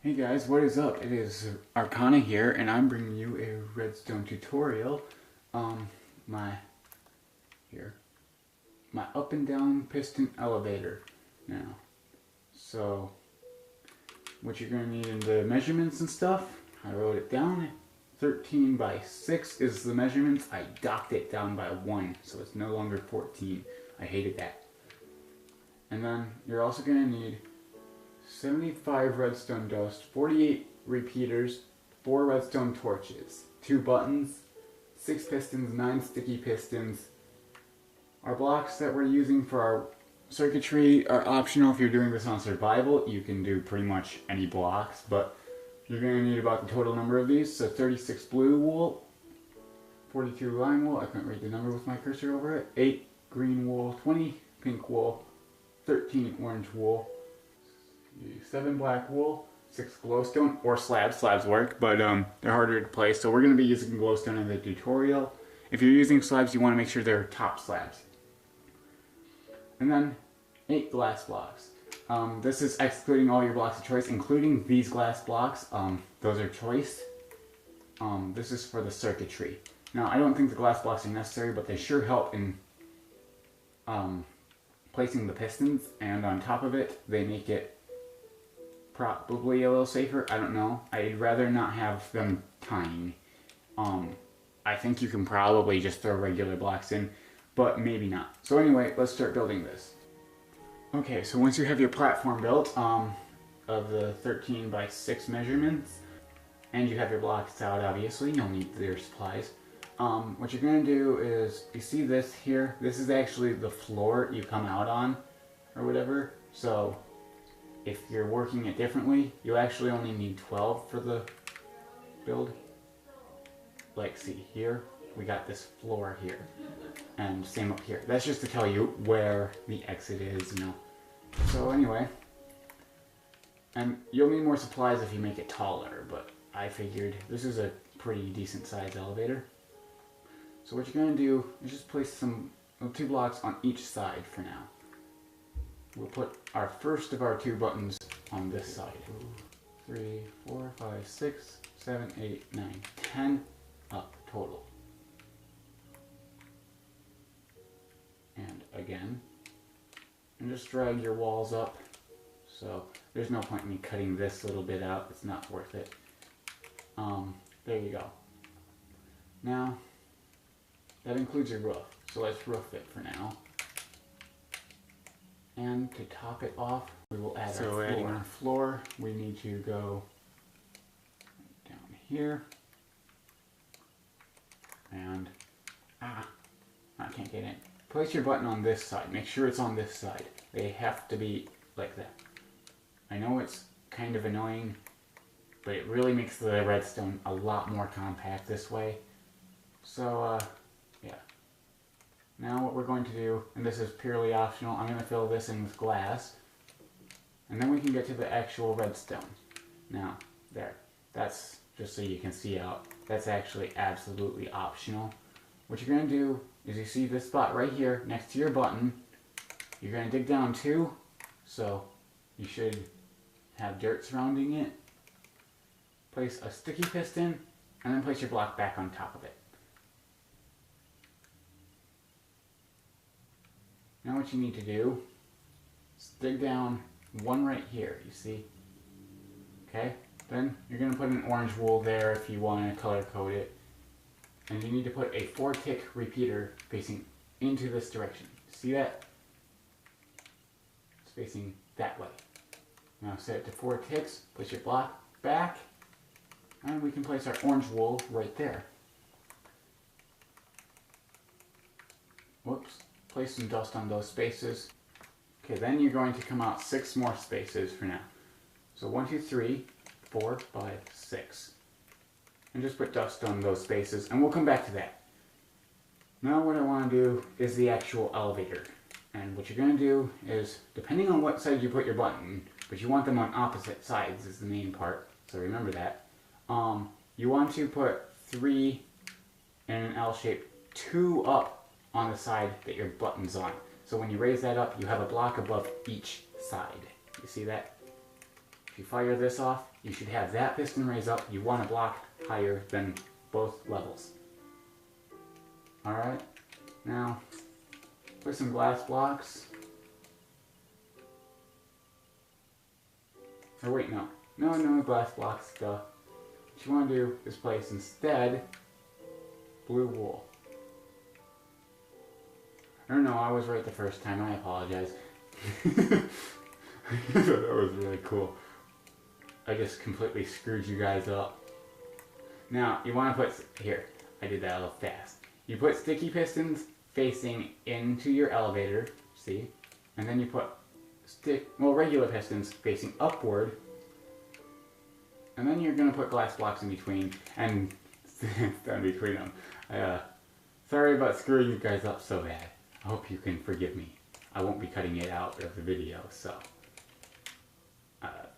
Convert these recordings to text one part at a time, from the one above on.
Hey guys, what is up? It is Arkana here, and I'm bringing you a redstone tutorial. My up and down piston elevator now. So, what you're going to need in the measurements and stuff, I wrote it down. 13 by 6 is the measurements. I docked it down by 1, so it's no longer 14. I hated that. And then you're also going to need 75 redstone dust, 48 repeaters, 4 redstone torches, 2 buttons, 6 pistons, 9 sticky pistons. Our blocks that we're using for our circuitry are optional. If you're doing this on survival, you can do pretty much any blocks, but you're going to need about the total number of these. So 36 blue wool, 42 lime wool, I couldn't read the number with my cursor over it, 8 green wool, 20 pink wool, 13 orange wool, 7 black wool, 6 glowstone, or slabs. Slabs work, but they're harder to place, so we're going to be using glowstone in the tutorial. If you're using slabs, you want to make sure they're top slabs. And then 8 glass blocks. This is excluding all your blocks of choice, including these glass blocks. Those are choice. This is for the circuitry. Now, I don't think the glass blocks are necessary, but they sure help in placing the pistons, and on top of it, they make it probably a little safer. I don't know. I'd rather not have them tying. I think you can probably just throw regular blocks in, but maybe not. So anyway, let's start building this. Okay, so once you have your platform built, of the 13 by 6 measurements, and you have your blocks out, obviously, you'll need your supplies. What you're going to do is, you see this here? This is actually the floor you come out on, or whatever. So if you're working it differently, you actually only need 12 for the build. Like, see here, we got this floor here, and same up here. That's just to tell you where the exit is, you know. So anyway, and you'll need more supplies if you make it taller, but I figured this is a pretty decent sized elevator. So what you're going to do is just place some 2 blocks on each side for now. We'll put our first of our 2 buttons on this side. 3, 4, 5, 6, 7, 8, 9, 10 up total. And again. And just drag your walls up. So there's no point in me cutting this little bit out. It's not worth it. There you go. Now, that includes your roof. So let's roof it for now. And to top it off, we will add our floor. Adding our floor, we need to go down here. And, I can't get in. Place your button on this side. Make sure it's on this side. They have to be like that. I know it's kind of annoying, but it really makes the redstone a lot more compact this way. So, yeah. Now what we're going to do, and this is purely optional, I'm going to fill this in with glass. And then we can get to the actual redstone. Now, there. That's just so you can see out. That's actually absolutely optional. What you're going to do is you see this spot right here next to your button. You're going to dig down 2. So you should have dirt surrounding it. Place a sticky piston, and then place your block back on top of it. Now what you need to do is dig down 1 right here, you see? Okay? Then you're going to put an orange wool there if you want to color code it. And you need to put a 4-tick repeater facing into this direction. See that? It's facing that way. Now set it to 4 ticks, place your block back, and we can place our orange wool right there. Whoops. Place some dust on those spaces. Okay, then you're going to come out 6 more spaces for now. So 1, 2, 3, 4, 5, 6. And just put dust on those spaces, and we'll come back to that. Now what I want to do is the actual elevator. And what you're going to do is, depending on what side you put your button, but you want them on opposite sides is the main part, so remember that. You want to put 3 in an L shape, 2 up on the side that your button's on. So when you raise that up, you have a block above each side. You see that? If you fire this off, you should have that piston raise up. You want a block higher than both levels. Alright, now put some glass blocks. Or wait, no glass blocks stuff. What you want to do is place instead blue wool. Or no, I was right the first time, I apologize. I thought that was really cool. I just completely screwed you guys up. Now, you want to put, here, I did that a little fast. You put sticky pistons facing into your elevator, see? And then you put regular pistons facing upward. And then you're going to put glass blocks in between, and stand between them. Sorry about screwing you guys up so bad. I hope you can forgive me. I won't be cutting it out of the video, so.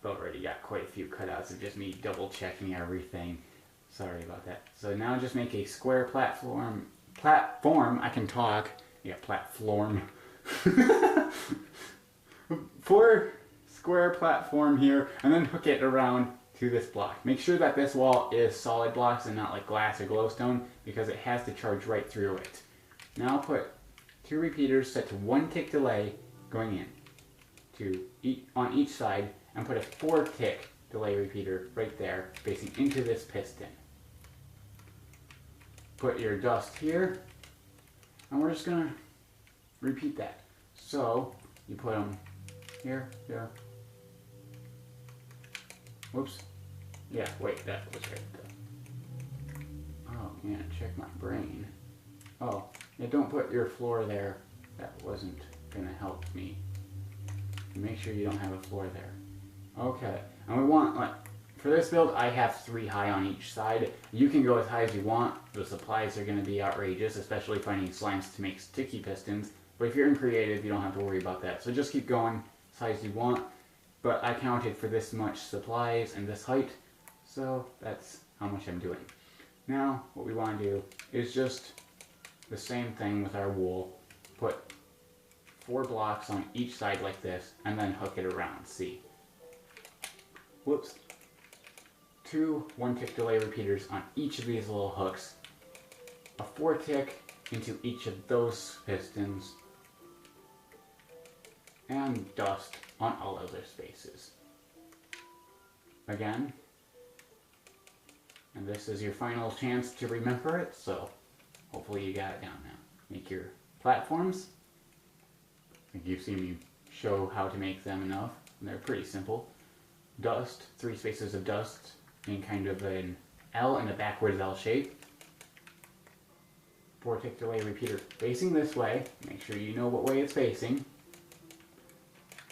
I've already got quite a few cutouts of just me double checking everything. Sorry about that. So now just make a square platform, I can talk. Yeah, platform. 4 square platform here, and then hook it around to this block. Make sure that this wall is solid blocks and not like glass or glowstone, because it has to charge right through it. Now put 2 repeaters set to 1 tick delay going in on each side, and put a 4 tick delay repeater right there facing into this piston. Put your dust here, and we're just gonna repeat that. So you put them here. Whoops. Yeah, wait, that was right though. Oh man, check my brain. Oh, yeah, don't put your floor there. That wasn't gonna help me. Make sure you don't have a floor there. Okay, and we want, like, for this build, I have 3 high on each side. You can go as high as you want. The supplies are going to be outrageous, especially finding slimes to make sticky pistons. But if you're in creative, you don't have to worry about that. So just keep going as high as you want. But I counted for this much supplies and this height, so that's how much I'm doing. Now, what we want to do is just the same thing with our wool. Put 4 blocks on each side like this, and then hook it around, see? Whoops. 2 1-tick delay repeaters on each of these little hooks. A 4-tick into each of those pistons. And dust on all other spaces. Again. And this is your final chance to remember it, so hopefully you got it down now. Make your platforms. I think you've seen me show how to make them enough. And they're pretty simple. Dust, 3 spaces of dust in kind of an L and a backwards L shape. 4-tick delay repeater facing this way. Make sure you know what way it's facing.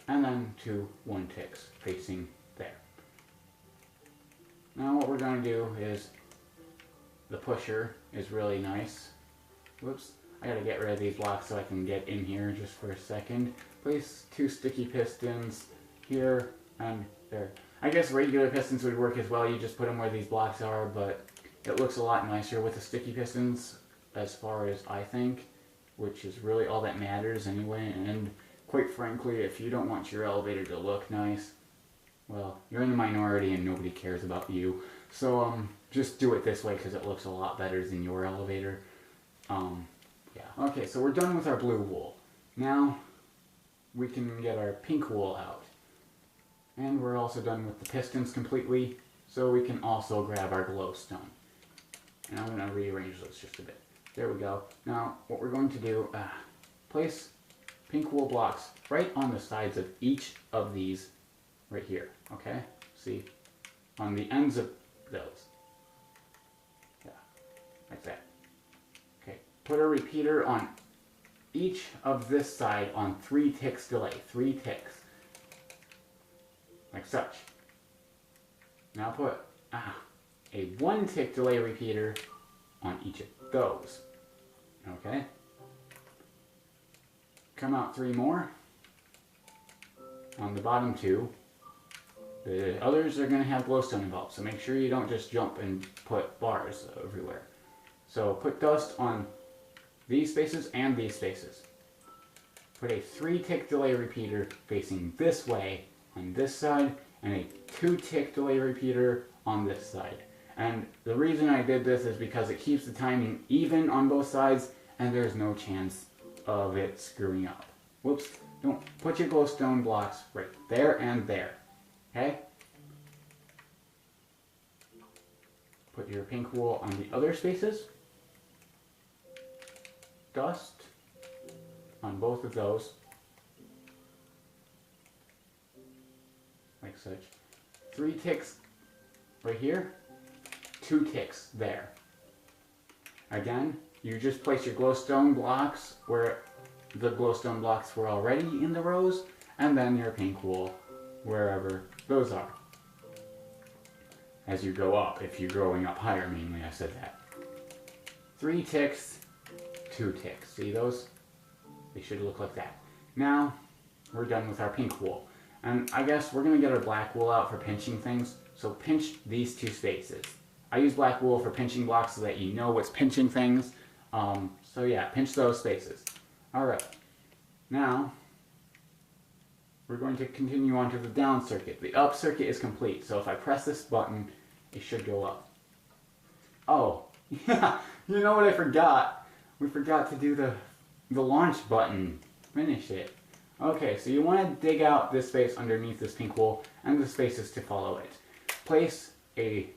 And then 2 1-ticks facing there. Now what we're going to do is, the pusher is really nice. Whoops. I gotta get rid of these blocks so I can get in here just for a second. Place 2 sticky pistons here and there. I guess regular pistons would work as well. You just put them where these blocks are, but it looks a lot nicer with the sticky pistons, as far as I think, which is really all that matters anyway. And quite frankly, if you don't want your elevator to look nice, well, you're in the minority and nobody cares about you. So just do it this way because it looks a lot better than your elevator. Yeah. Okay, so we're done with our blue wool. Now we can get our pink wool out. And we're also done with the pistons completely, so we can also grab our glowstone. And I'm going to rearrange those just a bit. There we go. Now, what we're going to do, place pink wool blocks right on the sides of each of these right here, okay? See? On the ends of those. Yeah, like that. Okay, put a repeater on each of this side on 3 ticks delay, 3 ticks. Like such. Now put a 1-tick delay repeater on each of those. Okay? Come out 3 more on the bottom 2. The others are going to have glowstone involved, so make sure you don't just jump and put bars everywhere. So put dust on these spaces and these spaces. Put a 3-tick delay repeater facing this way on this side, and a 2-tick delay repeater on this side. And the reason I did this is because it keeps the timing even on both sides, and there's no chance of it screwing up. Whoops, don't put your glowstone blocks right there and there, okay? Put your pink wool on the other spaces. Dust on both of those, like such. 3 ticks right here, 2 ticks there. Again, you just place your glowstone blocks where the glowstone blocks were already in the rows, and then your pink wool wherever those are. As you go up, if you're growing up higher, mainly I said that. 3 ticks, 2 ticks. See those? They should look like that. Now, we're done with our pink wool. And I guess we're going to get our black wool out for pinching things. So pinch these 2 spaces. I use black wool for pinching blocks so that you know what's pinching things. So yeah, pinch those spaces. Alright. Now, we're going to continue on to the down circuit. The up circuit is complete. So if I press this button, it should go up. Oh, yeah, you know what I forgot? We forgot to do the launch button. Finish it. Okay, so you want to dig out this space underneath this pink wool and the spaces to follow it. Place a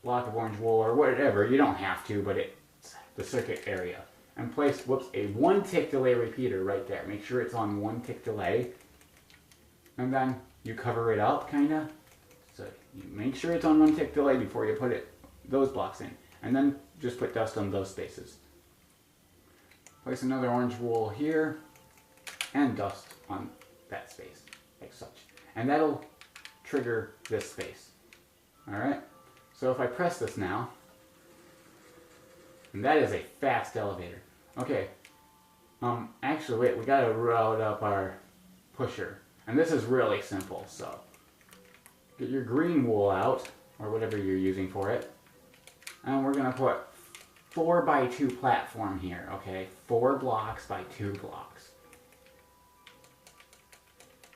block of orange wool or whatever, you don't have to, but it's the circuit area. And place, whoops, a 1-tick delay repeater right there. Make sure it's on 1-tick delay. And then you cover it up, kinda. So you make sure it's on 1-tick delay before you put those blocks in. And then just put dust on those spaces. Place another orange wool here, and dust on that space, like such. And that'll trigger this space. Alright? So if I press this now, and that is a fast elevator. Okay, actually wait, we gotta route up our pusher. And this is really simple, so get your green wool out, or whatever you're using for it. And we're gonna put 4x2 platform here, okay? 4 blocks by 2 blocks.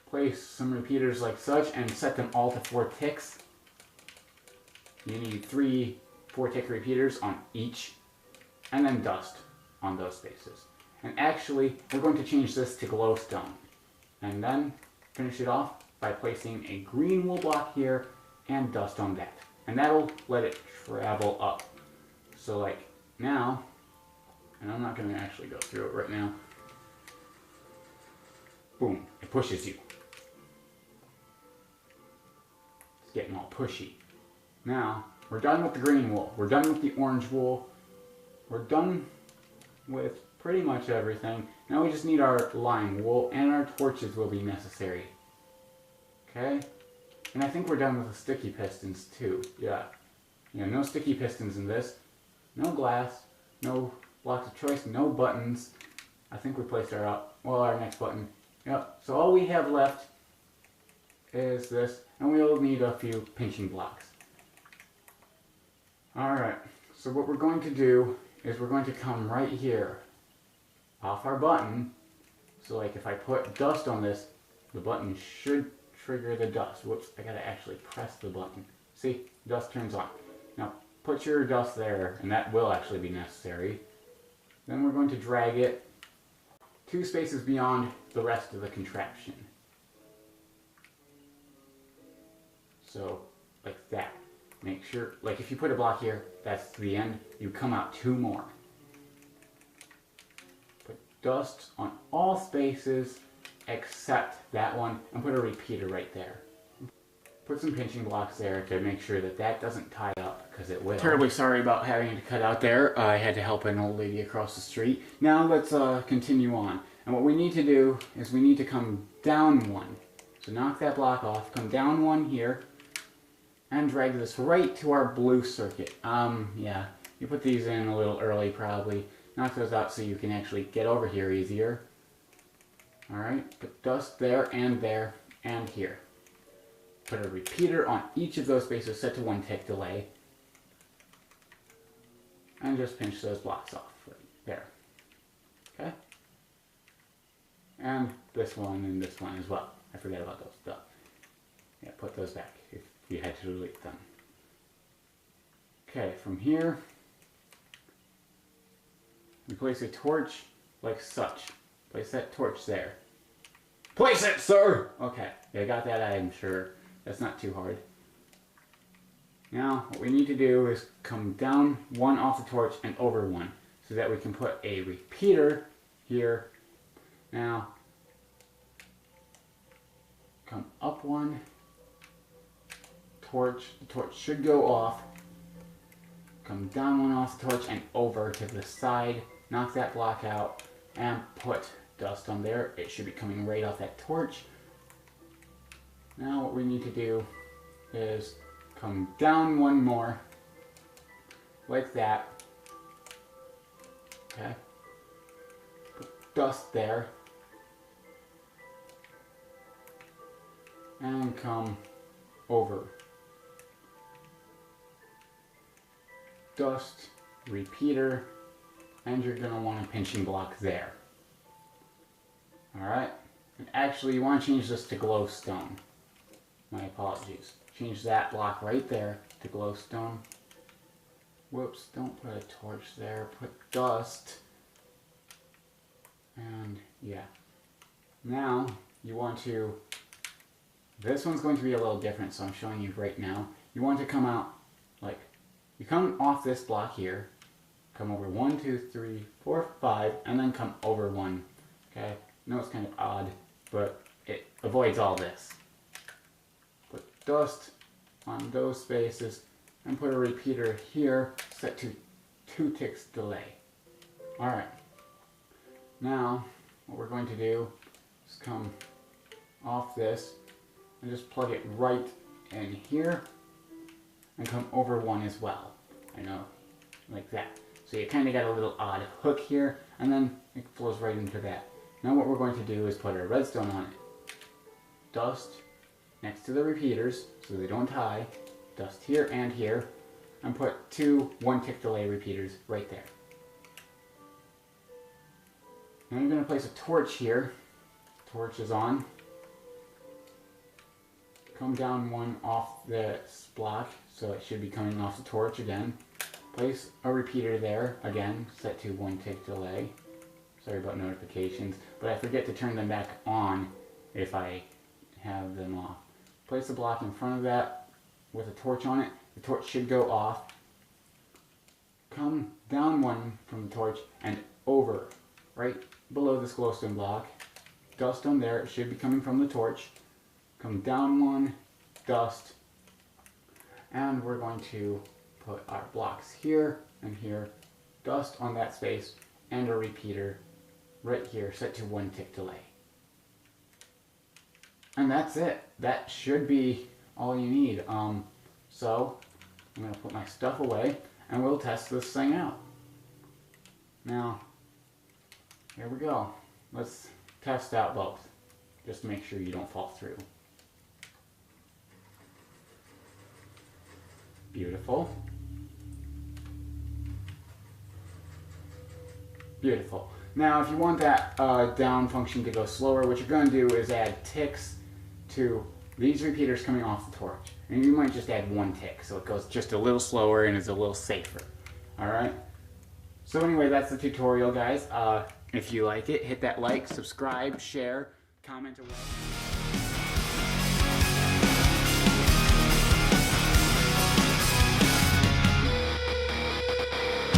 Place some repeaters like such and set them all to 4 ticks. You need 3 4-tick repeaters on each, and then dust on those spaces. And actually, we're going to change this to glowstone. And then finish it off by placing a green wool block here and dust on that. And that'll let it travel up. So like now, and I'm not going to actually go through it right now. Boom, it pushes you. It's getting all pushy. Now, we're done with the green wool. We're done with the orange wool. We're done with pretty much everything. Now we just need our lime wool, and our torches will be necessary. Okay? And I think we're done with the sticky pistons too. Yeah. No sticky pistons in this. No glass. No blocks of choice. No buttons. I think we placed our next button. Yep. So all we have left is this, and we'll need a few pinching blocks. Alright. So what we're going to do is we're going to come right here off our button. So like if I put dust on this, the button should trigger the dust. Whoops, I gotta actually press the button. See, dust turns on. Now put your dust there, and that will actually be necessary. Then we're going to drag it 2 spaces beyond the rest of the contraption. So, like that. Make sure, like if you put a block here, that's the end. You come out 2 more. Put dust on all spaces except that one, and put a repeater right there. Put some pinching blocks there to make sure that that doesn't tie up, because it will. Terribly sorry about having to cut out there. I had to help an old lady across the street. Now let's continue on. And what we need to do is we need to come down 1. So knock that block off, come down 1 here, and drag this right to our blue circuit. Yeah, you put these in a little early probably. Knock those out so you can actually get over here easier. Alright, put dust there, and here. Put a repeater on each of those spaces set to 1-tick delay. And just pinch those blocks off right there. Okay? And this one and this one as well. I forget about those. Duh. Yeah. Yeah, put those back if you had to delete them. Okay, from here, we place a torch like such. Place that torch there. Place it, sir! Okay, yeah, I got that, I'm sure. That's not too hard. Now, what we need to do is come down one off the torch and over one, so that we can put a repeater here. Now, come up one, torch, the torch should go off. Come down one off the torch and over to the side, knock that block out, and put dust on there. It should be coming right off that torch. Now what we need to do is come down one more, like that. Okay. Put dust there. And come over. Dust, repeater, and you're going to want a pinching block there. Alright, and actually you want to change this to glowstone. My apologies. Change that block right there to glowstone. Whoops, don't put a torch there, put dust. And yeah. Now you want to, this one's going to be a little different, so I'm showing you right now. You want to come out like, you come off this block here, come over 1, 2, 3, 4, 5, and then come over 1. Okay? I know it's kind of odd, but it avoids all this. Put dust on those spaces, and put a repeater here, set to 2 ticks delay. Alright. Now, what we're going to do is come off this, and just plug it right in here, and come over 1 as well. I know, like that. So you kind of got a little odd hook here, and then it flows right into that. Now what we're going to do is put a redstone on it. Dust next to the repeaters, so they don't tie. Dust here, and put 2 1-tick delay repeaters right there. Now you're going to place a torch here. Torch is on. Come down one off this block, so it should be coming off the torch again. Place a repeater there, again, set to 1-tick delay. Sorry about notifications, but I forget to turn them back on if I have them off. Place a block in front of that with a torch on it. The torch should go off. Come down one from the torch and over, right below this glowstone block. Dust on there, it should be coming from the torch. Come down one, dust, and we're going to put our blocks here and here, dust on that space, and a repeater right here set to 1-tick delay. And that's it. That should be all you need. So I'm going to put my stuff away and we'll test this thing out. Now, here we go. Let's test out both, just to make sure you don't fall through. Beautiful. Beautiful. Now, if you want that down function to go slower, what you're going to do is add ticks to these repeaters coming off the torch. And you might just add 1 tick, so it goes just a little slower and is a little safer. Alright? So anyway, that's the tutorial, guys. If you like it, hit that like, subscribe, share, comment away.